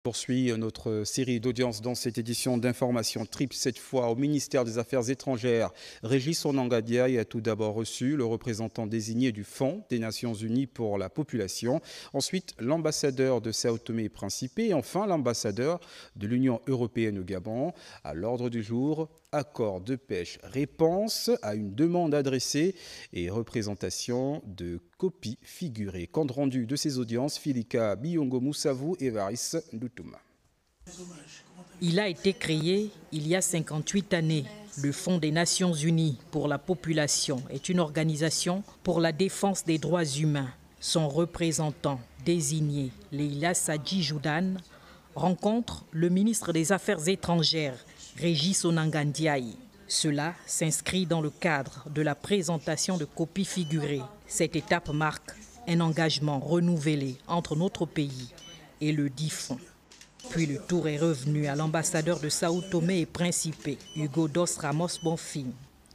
Poursuit notre série d'audiences dans cette édition d'information trip, cette fois au ministère des Affaires étrangères. Régis Onanga Ndiaye a tout d'abord reçu le représentant désigné du Fonds des Nations Unies pour la population, ensuite l'ambassadeur de Sao Tomé et Principe et enfin l'ambassadeur de l'Union européenne au Gabon. À l'ordre du jour, accord de pêche, réponse à une demande adressée et représentation de copies figurées. Compte rendu de ces audiences, Filika Biyongo Moussavou et Varis Ndoutouma. Il a été créé il y a 58 années. Le Fonds des Nations Unies pour la population est une organisation pour la défense des droits humains. Son représentant désigné, Leila Sadji Joudan, rencontre le ministre des Affaires étrangères, Régis Onanga Ndiaye. Cela s'inscrit dans le cadre de la présentation de copies figurées. Cette étape marque un engagement renouvelé entre notre pays et le dit fonds. Puis le tour est revenu à l'ambassadeur de Sao Tomé et Principe, Hugo Dos Ramos Bonfim.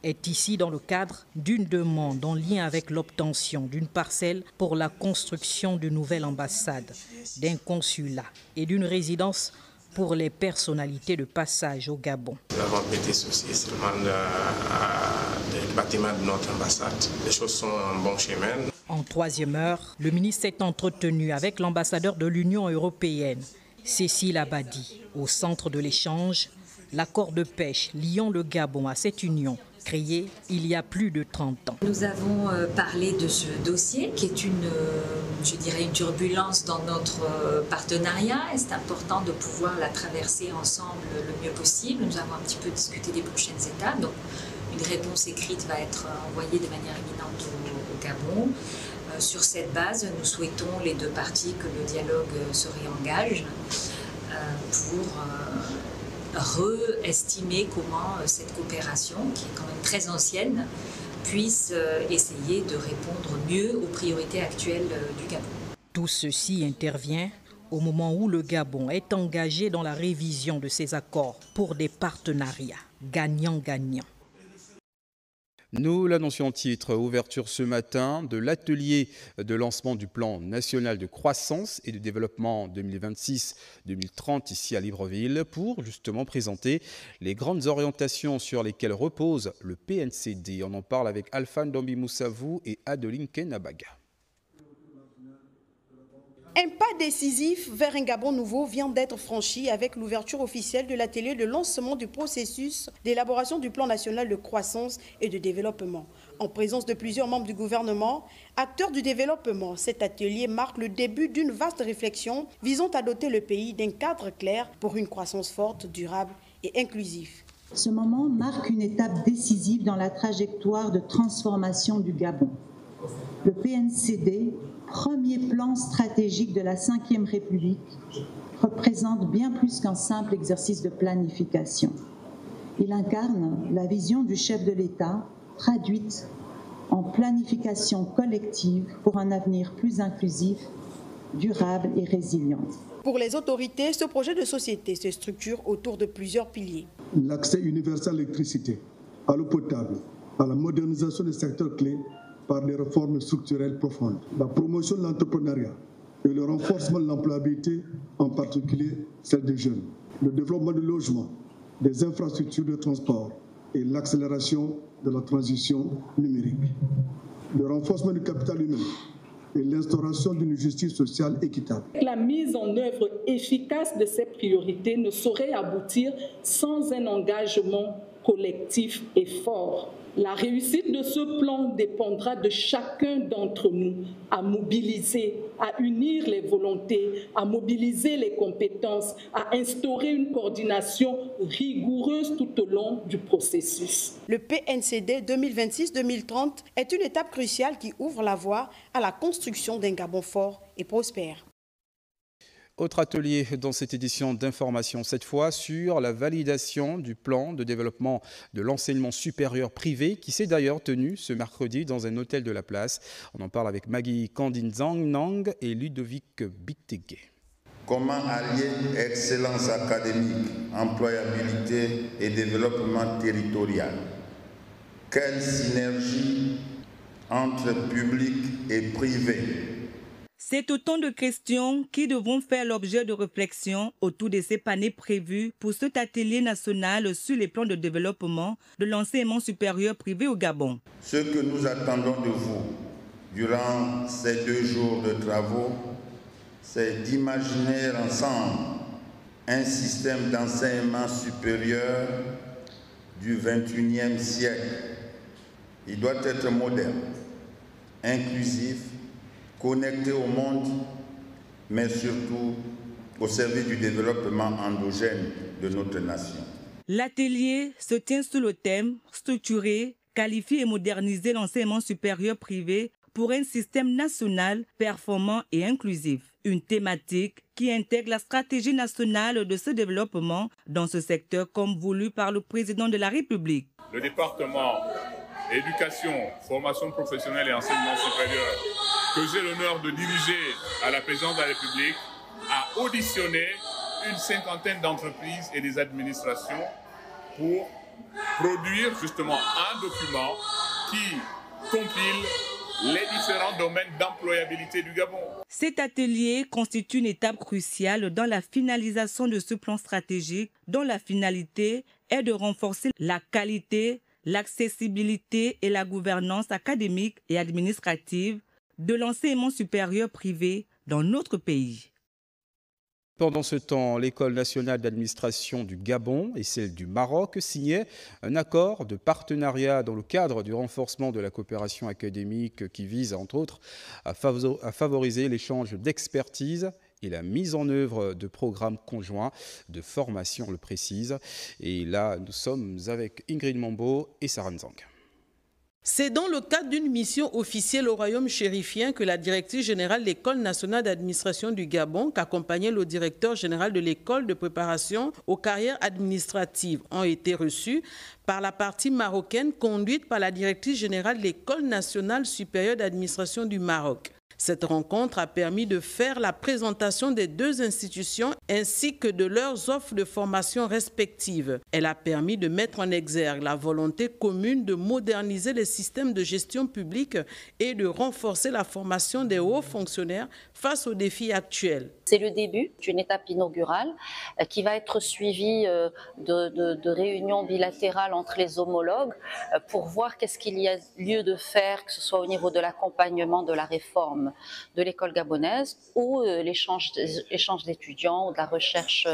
Est ici dans le cadre d'une demande en lien avec l'obtention d'une parcelle pour la construction d'une nouvelle ambassade, d'un consulat et d'une résidence pour les personnalités de passage au Gabon. Nous avons été souciés seulement du bâtiment de notre ambassade. Les choses sont en bon chemin. En troisième heure, le ministre s'est entretenu avec l'ambassadeur de l'Union européenne, Cécile Abadi. Au centre de l'échange, l'accord de pêche liant le Gabon à cette union, créé il y a plus de 30 ans. Nous avons parlé de ce dossier qui est une turbulence dans notre partenariat et c'est important de pouvoir la traverser ensemble le mieux possible. Nous avons un petit peu discuté des prochaines étapes. Donc, une réponse écrite va être envoyée de manière imminente au Gabon. Sur cette base, nous souhaitons les deux parties que le dialogue se réengage pour réestimer comment cette coopération, qui est quand même très ancienne, puisse essayer de répondre mieux aux priorités actuelles du Gabon. Tout ceci intervient au moment où le Gabon est engagé dans la révision de ses accords pour des partenariats gagnant-gagnant. Nous l'annoncions en titre, ouverture ce matin de l'atelier de lancement du plan national de croissance et de développement 2026-2030 ici à Libreville pour justement présenter les grandes orientations sur lesquelles repose le PNCD. On en parle avec Alphane Dombi Moussavou et Adeline Kenabaga. Un pas décisif vers un Gabon nouveau vient d'être franchi avec l'ouverture officielle de l'atelier de lancement du processus d'élaboration du plan national de croissance et de développement. En présence de plusieurs membres du gouvernement, acteurs du développement, cet atelier marque le début d'une vaste réflexion visant à doter le pays d'un cadre clair pour une croissance forte, durable et inclusive. Ce moment marque une étape décisive dans la trajectoire de transformation du Gabon. Le PNCD, premier plan stratégique de la Ve République, représente bien plus qu'un simple exercice de planification. Il incarne la vision du chef de l'État, traduite en planification collective pour un avenir plus inclusif, durable et résilient. Pour les autorités, ce projet de société se structure autour de plusieurs piliers. L'accès universel à l'électricité, à l'eau potable, à la modernisation des secteurs clés, par des réformes structurelles profondes, la promotion de l'entrepreneuriat et le renforcement de l'employabilité, en particulier celle des jeunes, le développement du logement, des infrastructures de transport et l'accélération de la transition numérique, le renforcement du capital humain et l'instauration d'une justice sociale équitable. La mise en œuvre efficace de ces priorités ne saurait aboutir sans un engagement collectif et fort. La réussite de ce plan dépendra de chacun d'entre nous à mobiliser, à unir les volontés, à mobiliser les compétences, à instaurer une coordination rigoureuse tout au long du processus. Le PNCD 2026-2030 est une étape cruciale qui ouvre la voie à la construction d'un Gabon fort et prospère. Autre atelier dans cette édition d'information, cette fois sur la validation du plan de développement de l'enseignement supérieur privé qui s'est d'ailleurs tenu ce mercredi dans un hôtel de la place. On en parle avec Maggie Kandinzang Nang et Ludovic Bitege. Comment allier excellence académique, employabilité et développement territorial? Quelle synergie entre public et privé C'est autant de questions qui devront faire l'objet de réflexions autour de ces paniers prévus pour cet atelier national sur les plans de développement de l'enseignement supérieur privé au Gabon. Ce que nous attendons de vous durant ces 2 jours de travaux, c'est d'imaginer ensemble un système d'enseignement supérieur du 21e siècle. Il doit être moderne, inclusif, connecté au monde, mais surtout au service du développement endogène de notre nation. L'atelier se tient sous le thème « Structurer, qualifier et moderniser l'enseignement supérieur privé pour un système national performant et inclusif ». Une thématique qui intègre la stratégie nationale de ce développement dans ce secteur comme voulu par le président de la République. Le département éducation, formation professionnelle et enseignement supérieur que j'ai l'honneur de diriger à la présidence de la République a auditionné une 50aine d'entreprises et des administrations pour produire justement un document qui compile les différents domaines d'employabilité du Gabon. Cet atelier constitue une étape cruciale dans la finalisation de ce plan stratégique dont la finalité est de renforcer la qualité, l'accessibilité et la gouvernance académique et administrative de l'enseignement supérieur privé dans notre pays. Pendant ce temps, l'École nationale d'administration du Gabon et celle du Maroc signaient un accord de partenariat dans le cadre du renforcement de la coopération académique qui vise, entre autres, à favoriser l'échange d'expertise et la mise en œuvre de programmes conjoints de formation, on le précise. Et là, nous sommes avec Ingrid Mambo et Sarah Nzang. C'est dans le cadre d'une mission officielle au royaume chérifien que la directrice générale de l'École nationale d'administration du Gabon, qu'accompagnait le directeur général de l'école de préparation aux carrières administratives, ont été reçus par la partie marocaine conduite par la directrice générale de l'École nationale supérieure d'administration du Maroc. Cette rencontre a permis de faire la présentation des 2 institutions ainsi que de leurs offres de formation respectives. Elle a permis de mettre en exergue la volonté commune de moderniser les systèmes de gestion publique et de renforcer la formation des hauts fonctionnaires face aux défis actuels. C'est le début d'une étape inaugurale qui va être suivie de réunions bilatérales entre les homologues pour voir qu'est-ce qu'il y a lieu de faire, que ce soit au niveau de l'accompagnement de la réforme de l'école gabonaise ou l'échange d'étudiants ou de la recherche.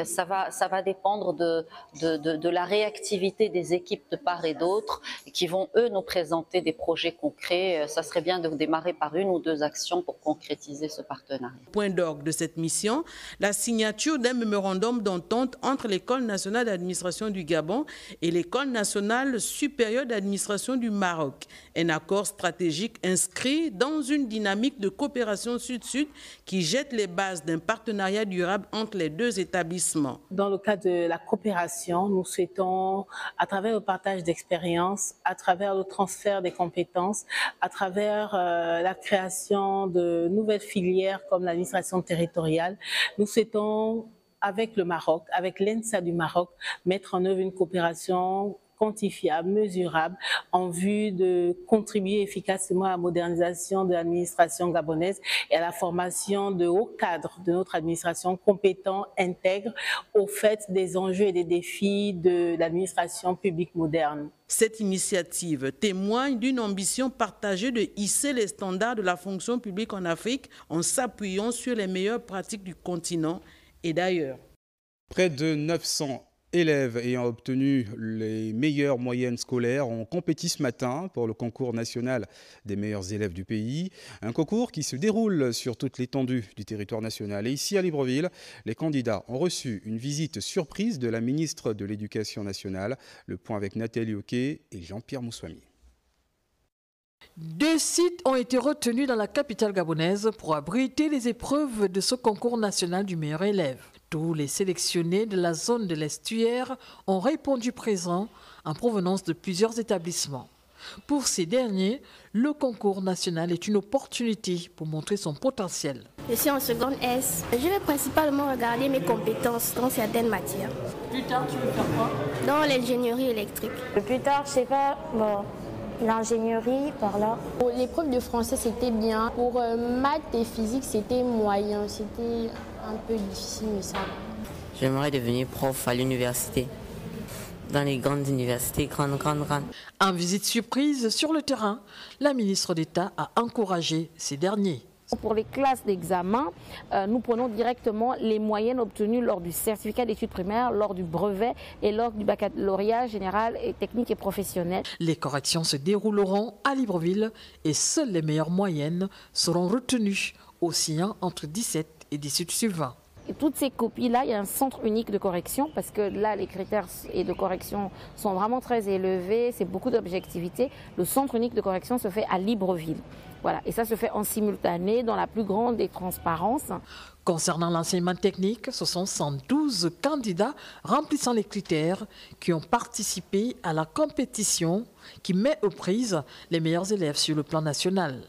Ça va dépendre de la réactivité des équipes de part et d'autre qui vont, eux, nous présenter des projets concrets. Ça serait bien de démarrer par 1 ou 2 actions pour concrétiser ce partenariat. Point d'orgue de cette mission, la signature d'un mémorandum d'entente entre l'École nationale d'administration du Gabon et l'École nationale supérieure d'administration du Maroc. Un accord stratégique inscrit dans une dynamique de coopération sud-sud qui jette les bases d'un partenariat durable entre les 2 établissements. Dans le cadre de la coopération, nous souhaitons, à travers le partage d'expériences, à travers le transfert des compétences, à travers la création de nouvelles filières comme l'administration territoriale, nous souhaitons, avec le Maroc, avec l'ENSA du Maroc, mettre en œuvre une coopération quantifiable, mesurable, en vue de contribuer efficacement à la modernisation de l'administration gabonaise et à la formation de hauts cadres de notre administration compétents, intègres, au fait des enjeux et des défis de l'administration publique moderne. Cette initiative témoigne d'une ambition partagée de hisser les standards de la fonction publique en Afrique en s'appuyant sur les meilleures pratiques du continent et d'ailleurs. Près de 900 élèves ayant obtenu les meilleures moyennes scolaires ont compéti ce matin pour le concours national des meilleurs élèves du pays. Un concours qui se déroule sur toute l'étendue du territoire national. Et ici à Libreville, les candidats ont reçu une visite surprise de la ministre de l'Éducation nationale. Le point avec Nathalie Oquet et Jean-Pierre Moussouami. 2 sites ont été retenus dans la capitale gabonaise pour abriter les épreuves de ce concours national du meilleur élève. Tous les sélectionnés de la zone de l'estuaire ont répondu présent en provenance de plusieurs établissements. Pour ces derniers, le concours national est une opportunité pour montrer son potentiel. Je suis en seconde S. Je vais principalement regarder mes compétences dans certaines matières. Plus tard, tu veux faire quoi? Dans l'ingénierie électrique. Plus tard, je sais pas, bon, L'ingénierie, par là. Pour l'épreuve de français, c'était bien. Pour maths et physique, c'était moyen. C'était un peu difficile, mais ça va. J'aimerais devenir prof à l'université. Dans les grandes universités, grandes. En visite surprise sur le terrain, la ministre d'État a encouragé ces derniers. Pour les classes d'examen, nous prenons directement les moyennes obtenues lors du certificat d'études primaires, lors du brevet et lors du baccalauréat général et technique et professionnel. Les corrections se dérouleront à Libreville et seules les meilleures moyennes seront retenues, oscillant entre 17 et 18 sur 20. Et toutes ces copies-là, il y a un centre unique de correction parce que là, les critères de correction sont vraiment très élevés, c'est beaucoup d'objectivité. Le centre unique de correction se fait à Libreville. Voilà, et ça se fait en simultané dans la plus grande des transparences. Concernant l'enseignement technique, ce sont 112 candidats remplissant les critères qui ont participé à la compétition qui met aux prises les meilleurs élèves sur le plan national.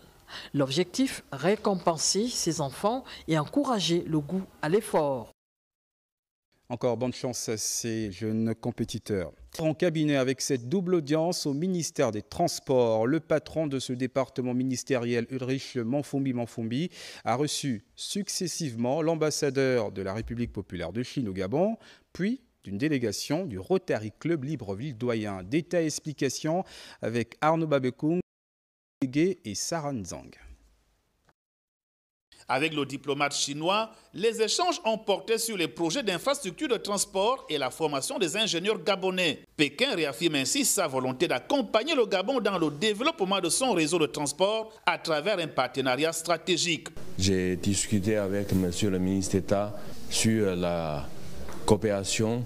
L'objectif, récompenser ces enfants et encourager le goût à l'effort. Encore bonne chance à ces jeunes compétiteurs. En cabinet avec cette double audience au ministère des Transports, le patron de ce département ministériel, Ulrich Manfumbi, a reçu successivement l'ambassadeur de la République populaire de Chine au Gabon, puis d'une délégation du Rotary Club Libreville-Doyen. Détails et explications avec Arnaud Babekung et Sarah Nzang. Avec le diplomate chinois, les échanges ont porté sur les projets d'infrastructure de transport et la formation des ingénieurs gabonais. Pékin réaffirme ainsi sa volonté d'accompagner le Gabon dans le développement de son réseau de transport à travers un partenariat stratégique. J'ai discuté avec monsieur le ministre d'État sur la coopération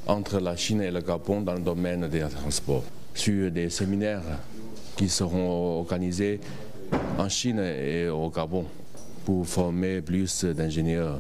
entre la Chine et le Gabon dans le domaine des transports, sur des séminaires qui seront organisés en Chine et au Gabon pour former plus d'ingénieurs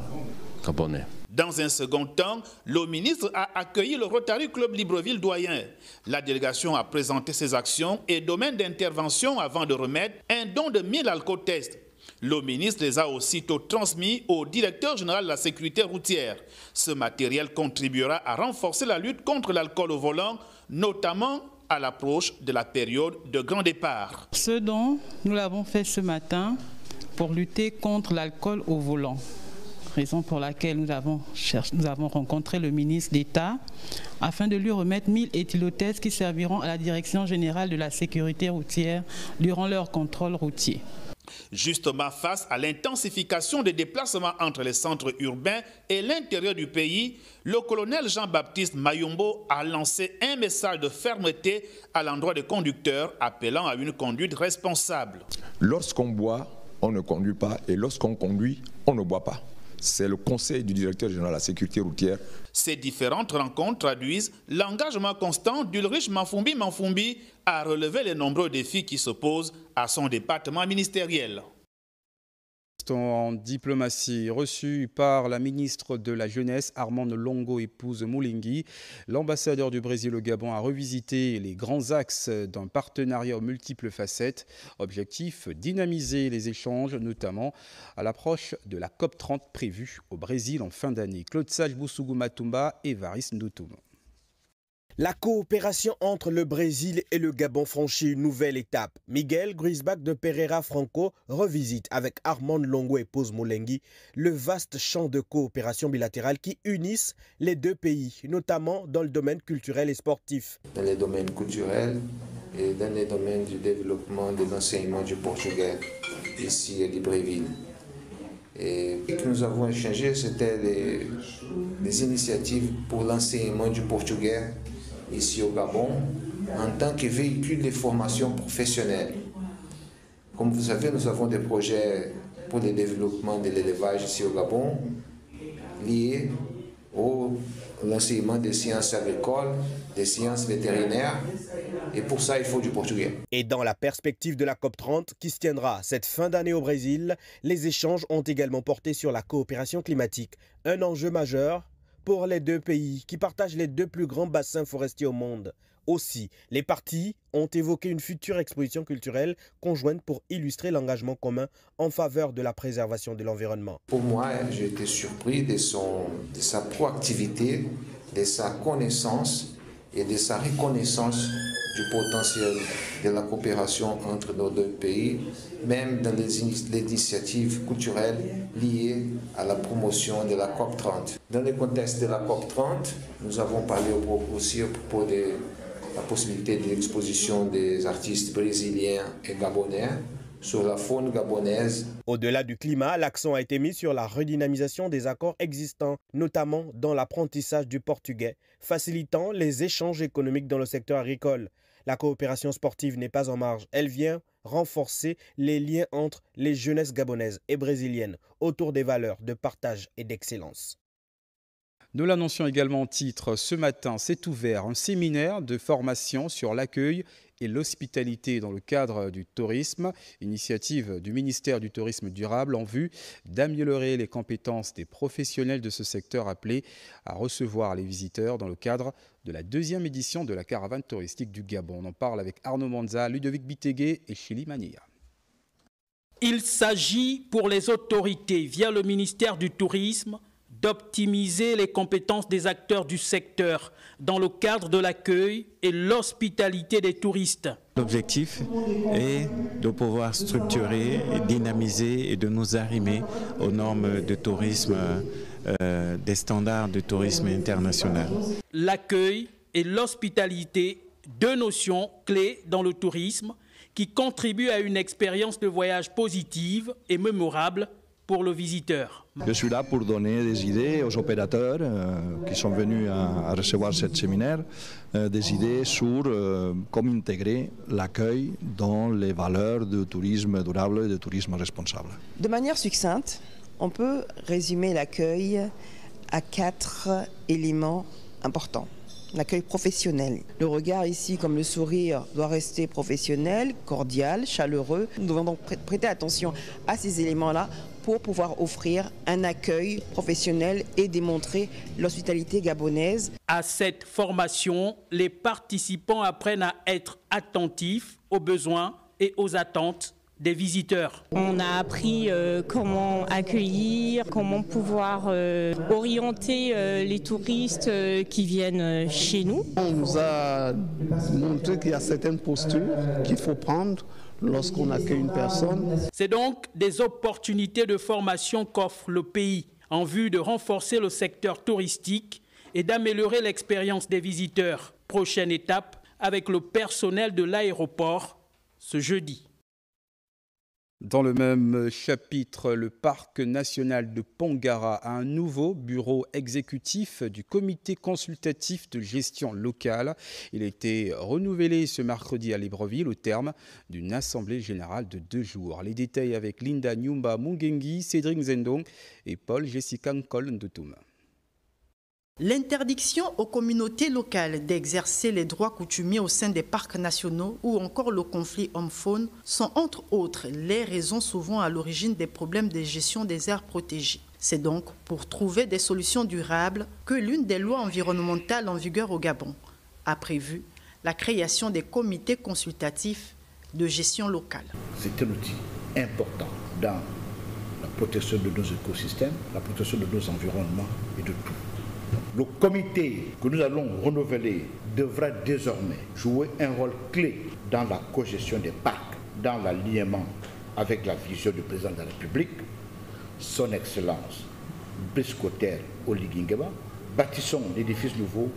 gabonais. Dans un second temps, le ministre a accueilli le Rotary Club Libreville-Doyen. La délégation a présenté ses actions et domaines d'intervention avant de remettre un don de 1000 alcotests. Le ministre les a aussitôt transmis au directeur général de la sécurité routière. Ce matériel contribuera à renforcer la lutte contre l'alcool au volant, notamment à l'approche de la période de grand départ. Ce don, nous l'avons fait ce matin pour lutter contre l'alcool au volant. Raison pour laquelle nous avons rencontré le ministre d'État afin de lui remettre 1000 éthylotests qui serviront à la Direction générale de la sécurité routière durant leur contrôle routier. Justement, face à l'intensification des déplacements entre les centres urbains et l'intérieur du pays, le colonel Jean-Baptiste Mayombo a lancé un message de fermeté à l'endroit des conducteurs, appelant à une conduite responsable. Lorsqu'on boit, on ne conduit pas, et lorsqu'on conduit, on ne boit pas. C'est le conseil du directeur général de la sécurité routière. Ces différentes rencontres traduisent l'engagement constant d'Ulrich Manfumbi à relever les nombreux défis qui se posent à son département ministériel. En diplomatie, reçu par la ministre de la Jeunesse, Armande Longo, épouse Moulingi, l'ambassadeur du Brésil au Gabon a revisité les grands axes d'un partenariat aux multiples facettes. Objectif, dynamiser les échanges, notamment à l'approche de la COP30 prévue au Brésil en fin d'année. Claude Sage-Boussougou Matumba et Varis Ndoutoum. La coopération entre le Brésil et le Gabon franchit une nouvelle étape. Miguel Gruisbach de Pereira Franco revisite avec Armande Longo et épouse Moulingi le vaste champ de coopération bilatérale qui unissent les deux pays, notamment dans le domaine culturel et sportif. Dans les domaines culturels et dans les domaines du développement de l'enseignement du portugais ici à Libreville. Et ce que nous avons échangé, c'était des initiatives pour l'enseignement du portugais ici au Gabon, en tant que véhicule de formation professionnelle. Comme vous savez, nous avons des projets pour le développement de l'élevage ici au Gabon, liés au l'enseignement des sciences agricoles, des sciences vétérinaires, et pour ça, il faut du portugais. Et dans la perspective de la COP30 qui se tiendra cette fin d'année au Brésil, les échanges ont également porté sur la coopération climatique, un enjeu majeur pour les deux pays qui partagent les deux plus grands bassins forestiers au monde. Aussi, les parties ont évoqué une future exposition culturelle conjointe pour illustrer l'engagement commun en faveur de la préservation de l'environnement. Pour moi, j'ai été surpris de sa proactivité, de sa connaissance et de sa reconnaissance du potentiel de la coopération entre nos deux pays, même dans les initiatives culturelles liées à la promotion de la COP30. Dans le contexte de la COP30, nous avons parlé aussi à propos de la possibilité de l'exposition des artistes brésiliens et gabonais sur la faune gabonaise. Au-delà du climat, l'accent a été mis sur la redynamisation des accords existants, notamment dans l'apprentissage du portugais, facilitant les échanges économiques dans le secteur agricole. La coopération sportive n'est pas en marge, elle vient renforcer les liens entre les jeunesses gabonaises et brésiliennes autour des valeurs de partage et d'excellence. Nous l'annoncions également en titre, ce matin s'est ouvert un séminaire de formation sur l'accueil et l'hospitalité dans le cadre du tourisme, initiative du ministère du Tourisme durable en vue d'améliorer les compétences des professionnels de ce secteur appelés à recevoir les visiteurs dans le cadre de la 2e édition de la caravane touristique du Gabon. On en parle avec Arnaud Manza, Ludovic Bitegué et Chili Mania. Il s'agit pour les autorités, via le ministère du Tourisme, d'optimiser les compétences des acteurs du secteur dans le cadre de l'accueil et l'hospitalité des touristes. L'objectif est de pouvoir structurer, dynamiser et de nous arrimer aux normes de tourisme, des standards de tourisme international. L'accueil et l'hospitalité, deux notions clés dans le tourisme qui contribuent à une expérience de voyage positive et mémorable pour le visiteur. Je suis là pour donner des idées aux opérateurs qui sont venus à recevoir ce séminaire, des idées sur comment intégrer l'accueil dans les valeurs du tourisme durable et du tourisme responsable. De manière succincte, on peut résumer l'accueil à 4 éléments importants. L'accueil professionnel. Le regard ici, comme le sourire, doit rester professionnel, cordial, chaleureux. Nous devons donc prêter attention à ces éléments-là pour pouvoir offrir un accueil professionnel et démontrer l'hospitalité gabonaise. À cette formation, les participants apprennent à être attentifs aux besoins et aux attentes des visiteurs. On a appris comment accueillir, comment pouvoir orienter les touristes qui viennent chez nous. On nous a montré qu'il y a certaines postures qu'il faut prendre lorsqu'on accueille une personne. C'est donc des opportunités de formation qu'offre le pays en vue de renforcer le secteur touristique et d'améliorer l'expérience des visiteurs. Prochaine étape avec le personnel de l'aéroport ce jeudi. Dans le même chapitre, le parc national de Pongara a un nouveau bureau exécutif du comité consultatif de gestion locale. Il a été renouvelé ce mercredi à Libreville au terme d'une assemblée générale de 2 jours. Les détails avec Linda Nyumba Mungengi, Cédric Zendong et Paul Jessica Nkol-Ndotoum. L'interdiction aux communautés locales d'exercer les droits coutumiers au sein des parcs nationaux ou encore le conflit homme-faune sont entre autres les raisons souvent à l'origine des problèmes de gestion des aires protégées. C'est donc pour trouver des solutions durables que l'une des lois environnementales en vigueur au Gabon a prévu la création des comités consultatifs de gestion locale. C'est un outil important dans la protection de nos écosystèmes, la protection de nos environnements et de tout. Le comité que nous allons renouveler devra désormais jouer un rôle clé dans la cogestion des parcs, dans l'alignement avec la vision du président de la République, son Excellence Brice Clotaire Oligui Nguema. Bâtissons l'édifice nouveau,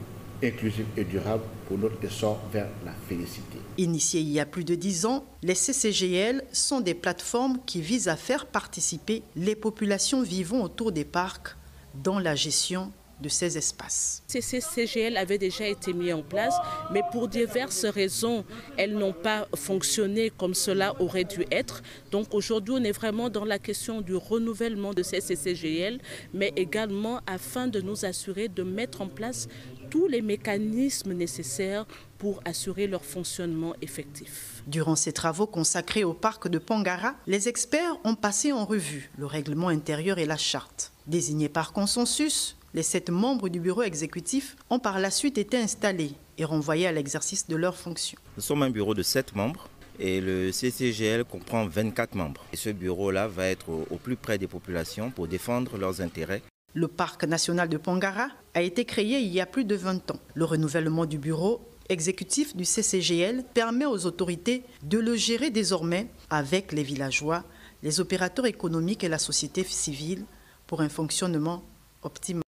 inclusif et durable pour notre essor vers la félicité. Initiées il y a plus de 10 ans, les CCGL sont des plateformes qui visent à faire participer les populations vivant autour des parcs dans la gestion de ces espaces. Ces CCGL avaient déjà été mis en place, mais pour diverses raisons, elles n'ont pas fonctionné comme cela aurait dû être. Donc aujourd'hui, on est vraiment dans la question du renouvellement de ces CCGL, mais également afin de nous assurer de mettre en place tous les mécanismes nécessaires pour assurer leur fonctionnement effectif. Durant ces travaux consacrés au parc de Pongara, les experts ont passé en revue le règlement intérieur et la charte. Désignés par consensus, les 7 membres du bureau exécutif ont par la suite été installés et renvoyés à l'exercice de leurs fonctions. Nous sommes un bureau de 7 membres et le CCGL comprend 24 membres. Et ce bureau-là va être au plus près des populations pour défendre leurs intérêts. Le parc national de Pongara a été créé il y a plus de 20 ans. Le renouvellement du bureau exécutif du CCGL permet aux autorités de le gérer désormais avec les villageois, les opérateurs économiques et la société civile pour un fonctionnement optimal.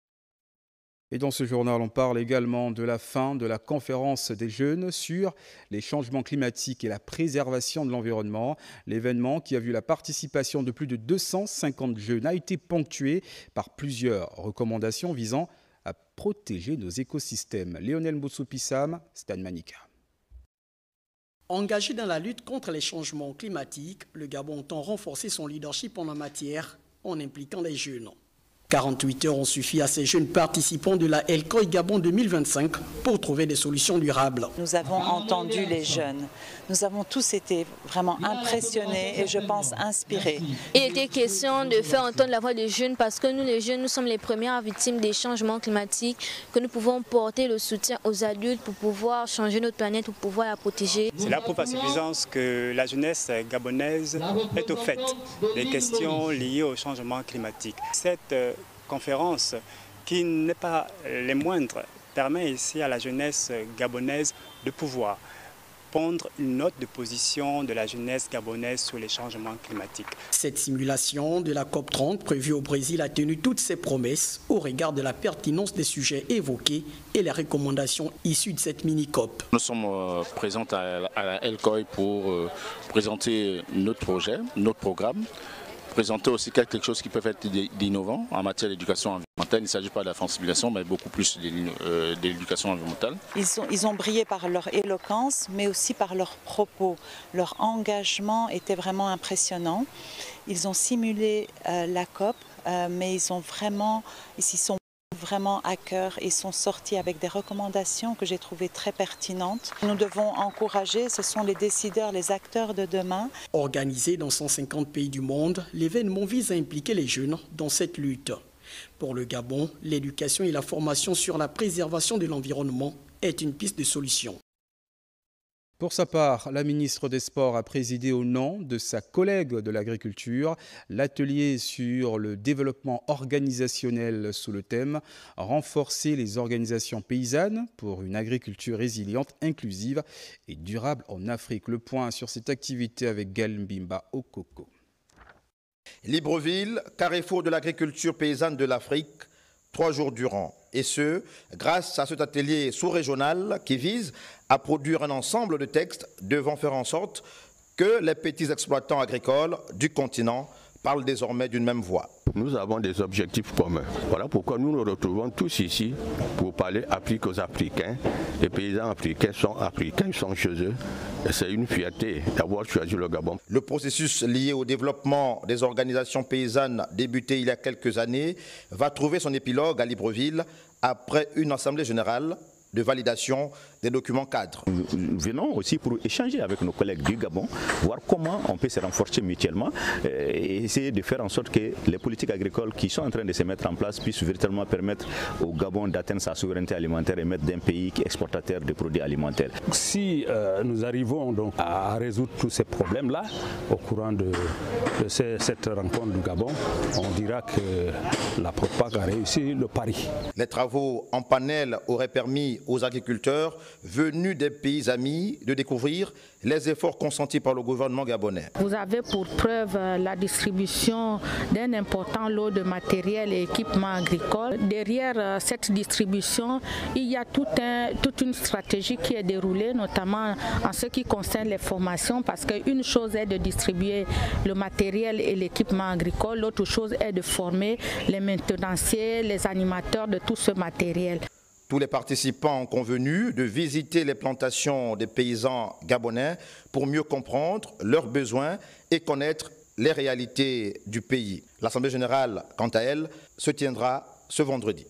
Et dans ce journal, on parle également de la fin de la conférence des jeunes sur les changements climatiques et la préservation de l'environnement. L'événement, qui a vu la participation de plus de 250 jeunes, a été ponctué par plusieurs recommandations visant à protéger nos écosystèmes. Lionel Mbotsou-Pissam, Stade Manika. Engagé dans la lutte contre les changements climatiques, le Gabon entend renforcer son leadership en la matière en impliquant les jeunes. 48 heures ont suffi à ces jeunes participants de la El-Koy Gabon 2025 pour trouver des solutions durables. Nous avons entendu les jeunes. Nous avons tous été vraiment impressionnés et je pense inspirés. Il était question de faire entendre la voix des jeunes parce que nous les jeunes, nous sommes les premières victimes des changements climatiques, que nous pouvons porter le soutien aux adultes pour pouvoir changer notre planète, pour pouvoir la protéger. C'est la preuve par suffisance que la jeunesse gabonaise est au fait des questions liées au changement climatique. Cette conférence, qui n'est pas les moindres, permet ici à la jeunesse gabonaise de pouvoir prendre une note de position de la jeunesse gabonaise sur les changements climatiques. Cette simulation de la COP30 prévue au Brésil a tenu toutes ses promesses au regard de la pertinence des sujets évoqués et les recommandations issues de cette mini-COP. Nous sommes présents à la El-Koy pour présenter notre projet, notre programme, présenter aussi quelque chose qui peut être d'innovant en matière d'éducation environnementale. Il ne s'agit pas de la sensibilisation, mais beaucoup plus de l'éducation environnementale. Ils ont brillé par leur éloquence, mais aussi par leurs propos. Leur engagement était vraiment impressionnant. Ils ont simulé la COP, mais ils sont vraiment à cœur et sont sortis avec des recommandations que j'ai trouvées très pertinentes. Nous devons encourager, ce sont les décideurs, les acteurs de demain. Organisé dans 150 pays du monde, l'événement vise à impliquer les jeunes dans cette lutte. Pour le Gabon, l'éducation et la formation sur la préservation de l'environnement est une piste de solution. Pour sa part, la ministre des Sports a présidé au nom de sa collègue de l'agriculture l'atelier sur le développement organisationnel sous le thème « Renforcer les organisations paysannes pour une agriculture résiliente, inclusive et durable en Afrique ». Le point sur cette activité avec Galmbimba Okoko. Libreville, carrefour de l'agriculture paysanne de l'Afrique, 3 jours durant. Et ce, grâce à cet atelier sous-régional qui vise à produire un ensemble de textes devant faire en sorte que les petits exploitants agricoles du continent parlent désormais d'une même voix. Nous avons des objectifs communs. Voilà pourquoi nous nous retrouvons tous ici pour parler Afrique aux Africains. Les paysans africains, ils sont chez eux. Et c'est une fierté d'avoir choisi le Gabon. Le processus lié au développement des organisations paysannes débuté il y a quelques années va trouver son épilogue à Libreville après une assemblée générale de validation des documents cadres. Nous venons aussi pour échanger avec nos collègues du Gabon, voir comment on peut se renforcer mutuellement et essayer de faire en sorte que les politiques agricoles qui sont en train de se mettre en place puissent véritablement permettre au Gabon d'atteindre sa souveraineté alimentaire et mettre d'un pays qui est exportateur de produits alimentaires. Si nous arrivons donc à résoudre tous ces problèmes-là au courant de cette rencontre du Gabon, on dira que la PROPAC a réussi le pari. Les travaux en panel auraient permis aux agriculteurs venus des pays amis de découvrir les efforts consentis par le gouvernement gabonais. Vous avez pour preuve la distribution d'un important lot de matériel et équipements agricoles. Derrière cette distribution, il y a toute une stratégie qui est déroulée, notamment en ce qui concerne les formations, parce qu'une chose est de distribuer le matériel et l'équipement agricole, l'autre chose est de former les maintenanciers, les animateurs de tout ce matériel. Tous les participants ont convenu de visiter les plantations des paysans gabonais pour mieux comprendre leurs besoins et connaître les réalités du pays. L'Assemblée générale, quant à elle, se tiendra ce vendredi.